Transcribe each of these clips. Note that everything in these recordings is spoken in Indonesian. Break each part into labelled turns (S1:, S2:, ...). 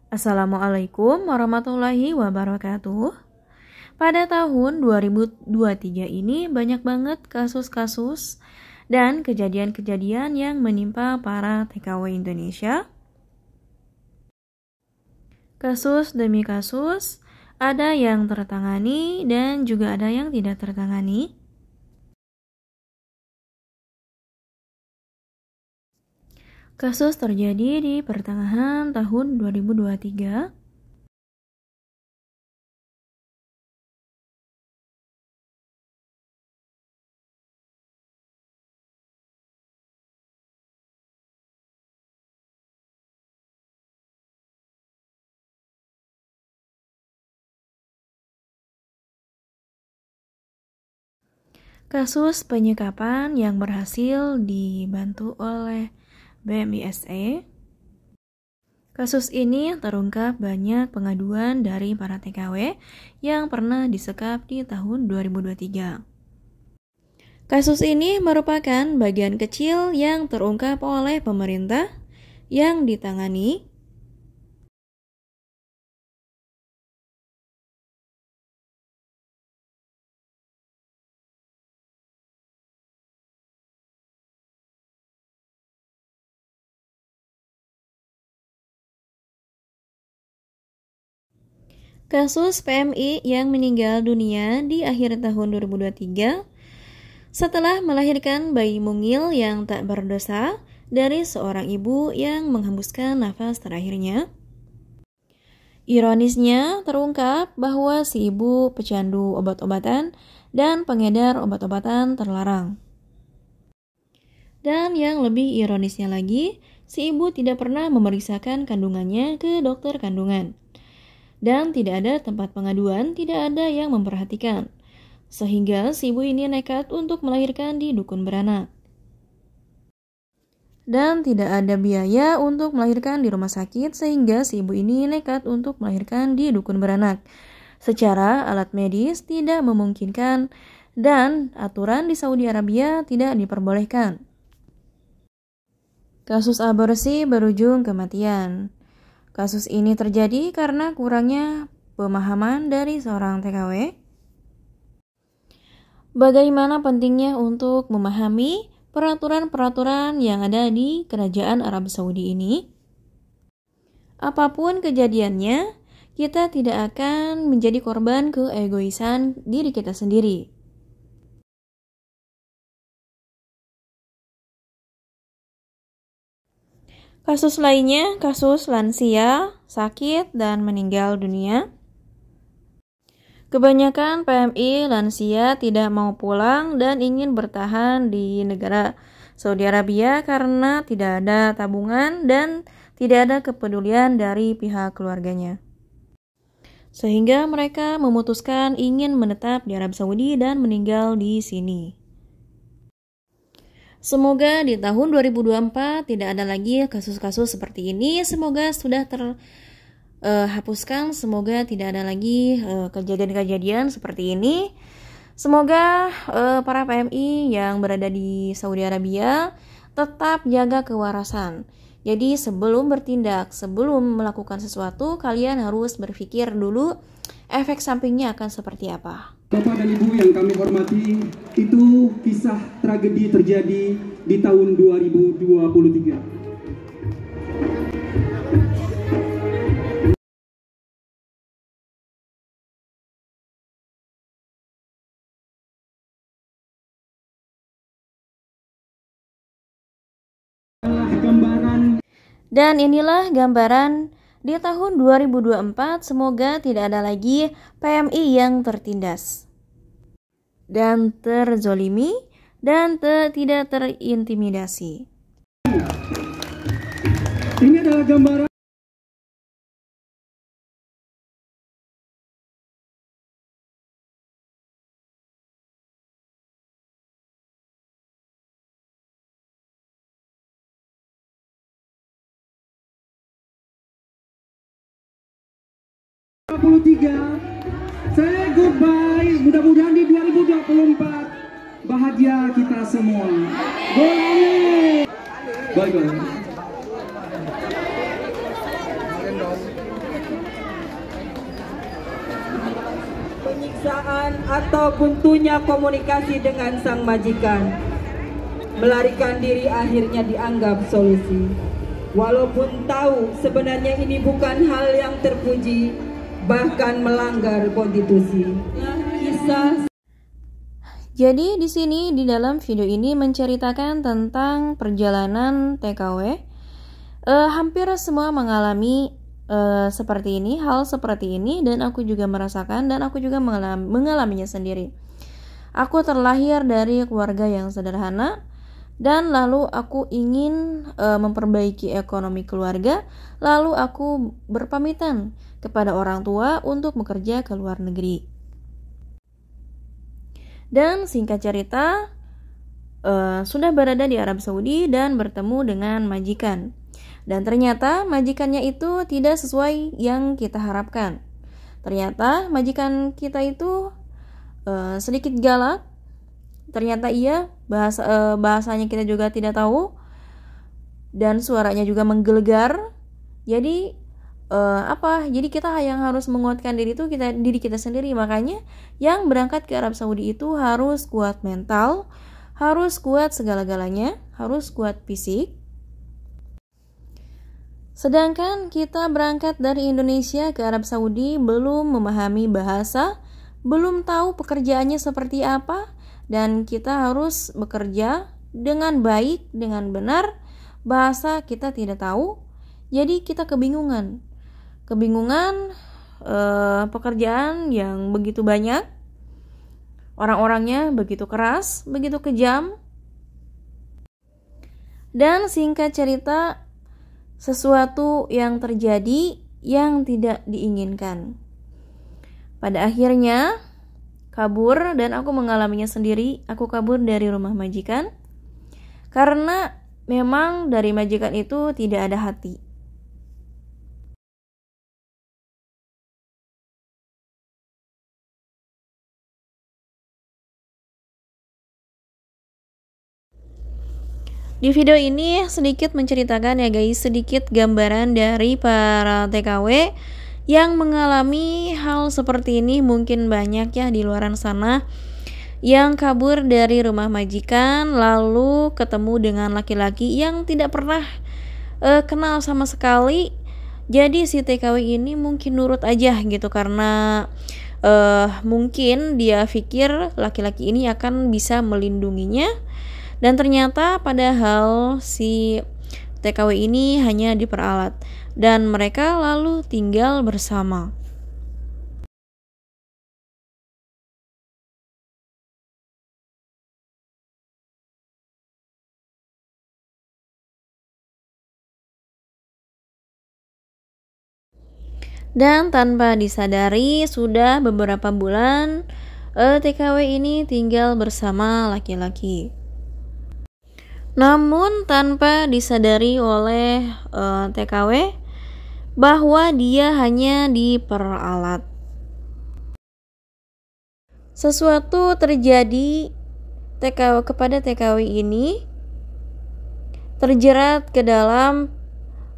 S1: Assalamualaikum warahmatullahi wabarakatuh. Pada tahun 2023 ini banyak banget kasus-kasus dan kejadian-kejadian yang menimpa para TKW Indonesia. Kasus demi kasus, ada yang tertangani dan juga ada yang tidak tertangani. Kasus terjadi di pertengahan tahun 2023. Kasus penyekapan yang berhasil dibantu oleh BMISE. Kasus ini terungkap banyak pengaduan dari para TKW yang pernah disekap di tahun 2023. Kasus ini merupakan bagian kecil yang terungkap oleh pemerintah yang ditangani. Kasus PMI yang meninggal dunia di akhir tahun 2023 setelah melahirkan bayi mungil yang tak berdosa dari seorang ibu yang menghembuskan nafas terakhirnya. Ironisnya terungkap bahwa si ibu pecandu obat-obatan dan pengedar obat-obatan terlarang. Dan yang lebih ironisnya lagi, si ibu tidak pernah memeriksakan kandungannya ke dokter kandungan. Dan tidak ada tempat pengaduan, tidak ada yang memperhatikan. Sehingga si ibu ini nekat untuk melahirkan di dukun beranak. Dan tidak ada biaya untuk melahirkan di rumah sakit, sehingga si ibu ini nekat untuk melahirkan di dukun beranak. Secara alat medis tidak memungkinkan dan aturan di Saudi Arabia tidak diperbolehkan. Kasus aborsi berujung kematian. Kasus ini terjadi karena kurangnya pemahaman dari seorang TKW. Bagaimana pentingnya untuk memahami peraturan-peraturan yang ada di Kerajaan Arab Saudi ini? Apapun kejadiannya, kita tidak akan menjadi korban keegoisan diri kita sendiri. Kasus lainnya, kasus lansia, sakit, dan meninggal dunia. Kebanyakan PMI lansia tidak mau pulang dan ingin bertahan di negara Saudi Arabia karena tidak ada tabungan dan tidak ada kepedulian dari pihak keluarganya. Sehingga mereka memutuskan ingin menetap di Arab Saudi dan meninggal di sini. Semoga di tahun 2024 tidak ada lagi kasus-kasus seperti ini. Semoga sudah terhapuskan. Semoga tidak ada lagi kejadian-kejadian seperti ini. Semoga para PMI yang berada di Saudi Arabia tetap jaga kewarasan. Jadi sebelum bertindak, sebelum melakukan sesuatu, kalian harus berpikir dulu efek sampingnya akan seperti apa.
S2: Bapak dan Ibu yang kami hormati, itu kisah tragedi terjadi di tahun 2023.
S1: Dan inilah gambaran di tahun 2024, semoga tidak ada lagi PMI yang tertindas dan terzolimi dan tidak terintimidasi.
S2: Ini adalah gambaran Saya goodbye, mudah-mudahan di 2024 bahagia kita semua. Boleh. Bye-bye.
S3: pemeriksaan atau buntunya komunikasi dengan sang majikan. Melarikan diri akhirnya dianggap solusi. Walaupun tahu sebenarnya ini bukan hal yang terpuji, bahkan melanggar konstitusi.
S1: Jadi di sini di dalam video ini menceritakan tentang perjalanan TKW. Hampir semua mengalami seperti ini, hal seperti ini, dan aku juga merasakan dan aku juga mengalaminya sendiri. Aku terlahir dari keluarga yang sederhana dan lalu aku ingin memperbaiki ekonomi keluarga, lalu aku berpamitan kepada orang tua untuk bekerja ke luar negeri. Dan singkat cerita, sudah berada di Arab Saudi dan bertemu dengan majikan. Dan ternyata majikannya itu tidak sesuai yang kita harapkan. Ternyata majikan kita itu sedikit galak. Ternyata ia bahasanya kita juga tidak tahu. Dan suaranya juga menggelegar. Jadi jadi kita yang harus menguatkan diri kita sendiri. Makanya yang berangkat ke Arab Saudi itu harus kuat mental, harus kuat segala-galanya, harus kuat fisik. Sedangkan kita berangkat dari Indonesia ke Arab Saudi belum memahami bahasa, belum tahu pekerjaannya seperti apa, dan kita harus bekerja dengan baik, dengan benar. Bahasa kita tidak tahu, jadi kita kebingungan pekerjaan yang begitu banyak, orang-orangnya begitu keras, begitu kejam. Dan singkat cerita, sesuatu yang terjadi yang tidak diinginkan. Pada akhirnya kabur, dan aku mengalaminya sendiri. Aku kabur dari rumah majikan karena memang dari majikan itu tidak ada hati. Di video ini sedikit menceritakan ya guys, sedikit gambaran dari para TKW yang mengalami hal seperti ini. Mungkin banyak ya di luaran sana yang kabur dari rumah majikan lalu ketemu dengan laki-laki yang tidak pernah kenal sama sekali. Jadi si TKW ini mungkin nurut aja gitu karena mungkin dia pikir laki-laki ini akan bisa melindunginya. Dan ternyata padahal si TKW ini hanya diperalat dan mereka lalu tinggal bersama. Dan tanpa disadari sudah beberapa bulan TKW ini tinggal bersama laki-laki. Namun tanpa disadari oleh TKW bahwa dia hanya diperalat. Sesuatu terjadi kepada TKW ini, terjerat ke dalam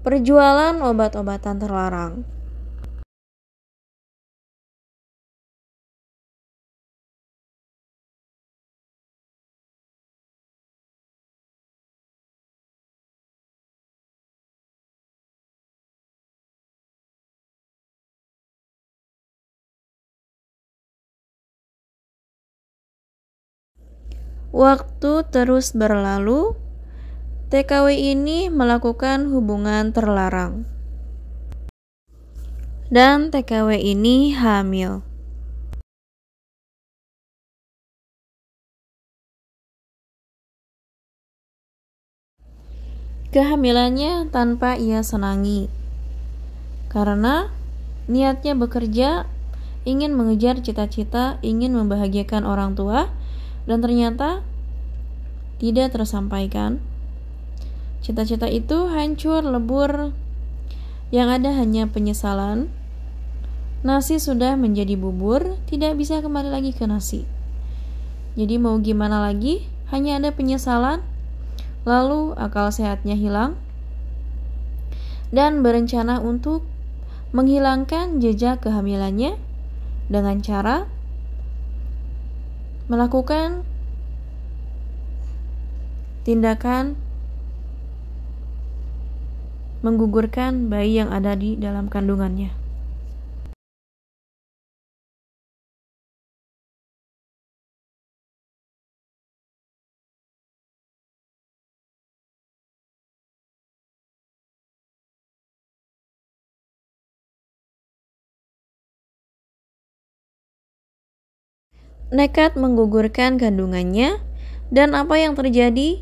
S1: perjualan obat-obatan terlarang. Waktu terus berlalu, TKW ini melakukan hubungan terlarang. Dan TKW ini hamil. Kehamilannya tanpa ia senangi. Karena niatnya bekerja, ingin mengejar cita-cita, ingin membahagiakan orang tua, dan ternyata tidak tersampaikan. Cita-cita itu hancur lebur, yang ada hanya penyesalan. Nasi sudah menjadi bubur, tidak bisa kembali lagi ke nasi. Jadi mau gimana lagi, hanya ada penyesalan. Lalu akal sehatnya hilang dan berencana untuk menghilangkan jejak kehamilannya dengan cara melakukan tindakan menggugurkan bayi yang ada di dalam kandungannya. Nekat menggugurkan kandungannya, dan apa yang terjadi?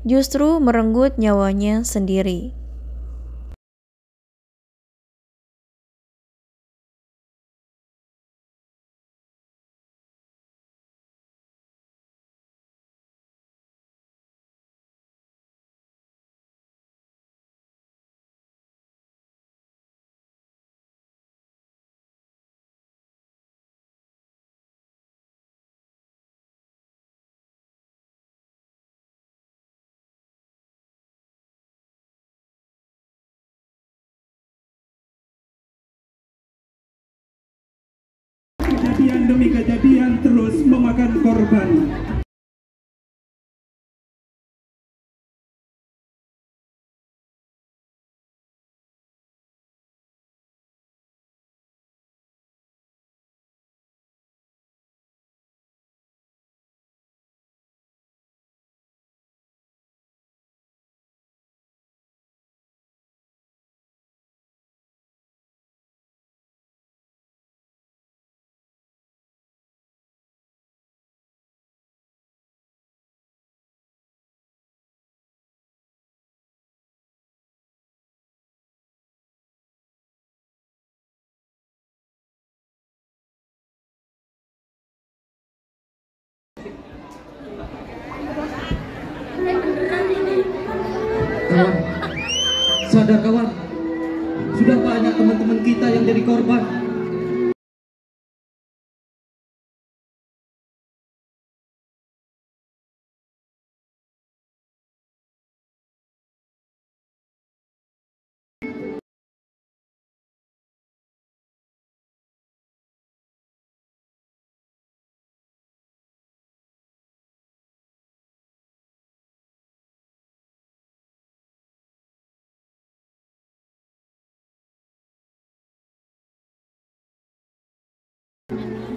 S1: Justru merenggut nyawanya sendiri.
S2: Kejadian demi kejadian terus memakan korban.
S4: Kawan, sadar kawan, sudah banyak teman-teman kita yang jadi korban.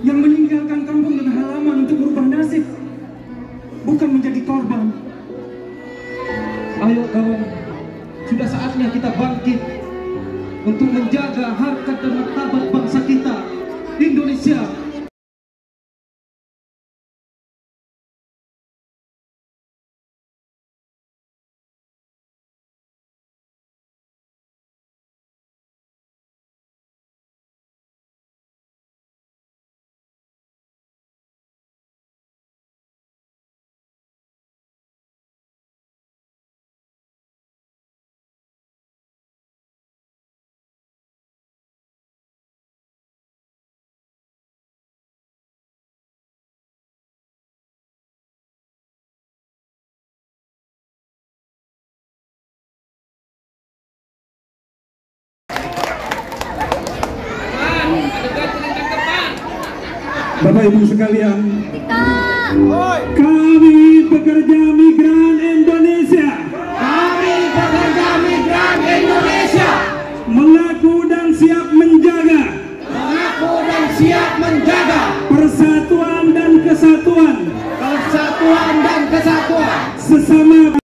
S2: Yang meninggalkan kampung dan halaman untuk merubah nasib, bukan menjadi korban.
S4: Ayo kawan, sudah saatnya kita bangkit untuk menjaga harkat dan martabat bangsa kita, Indonesia.
S2: Bapak Ibu sekalian, kami pekerja migran Indonesia, mengaku dan siap menjaga persatuan dan kesatuan sesama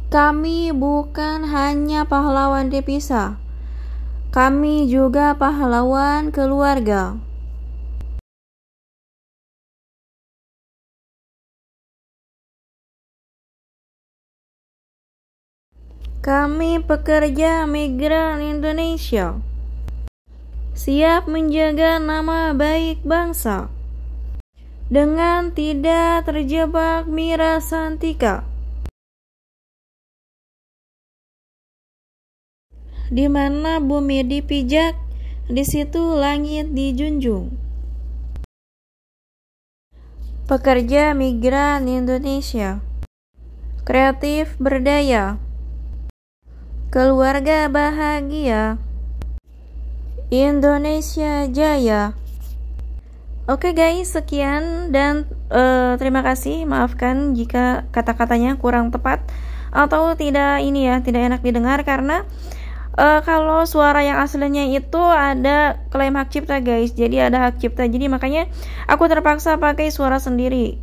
S1: Kami bukan hanya pahlawan devisa, kami juga pahlawan keluarga. Kami pekerja migran Indonesia siap menjaga nama baik bangsa dengan tidak terjebak miras santika. Di mana bumi dipijak, di situ langit dijunjung. Pekerja migran Indonesia kreatif berdaya, keluarga bahagia, Indonesia jaya. Oke guys, sekian dan terima kasih. Maafkan jika kata-katanya kurang tepat atau tidak enak didengar karena kalau suara yang aslinya itu ada klaim hak cipta guys. Jadi ada hak cipta. Jadi makanya aku terpaksa pakai suara sendiri.